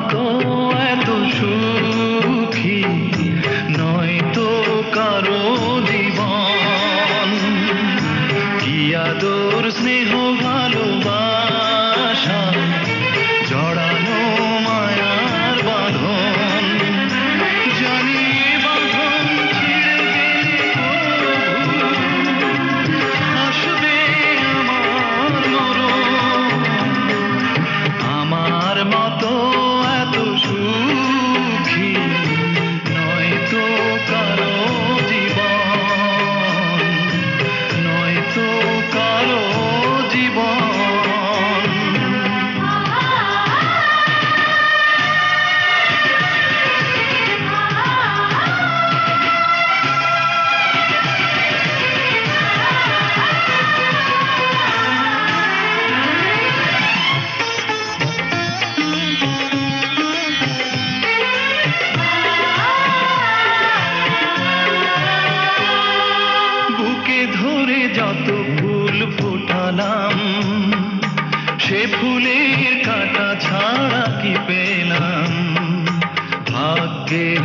মতো এত সুখী নয় তো কারো জীবন। কি আদর স্নেহ ভালোবাসা জড়ানো মায়ার বাঁধন। জানি এ বাঁধন ছিঁড়ে গেলে কবু আসবে আমার মরণ। আমার মতো এত সুখী নয় তো কারো জীবন, নয় তো কারো জীবন। বুকে ধরে যত ফুল ফোটালাম সে ফুলের কাঁটা ছাড়া কি পেলাম। ভাগ্যের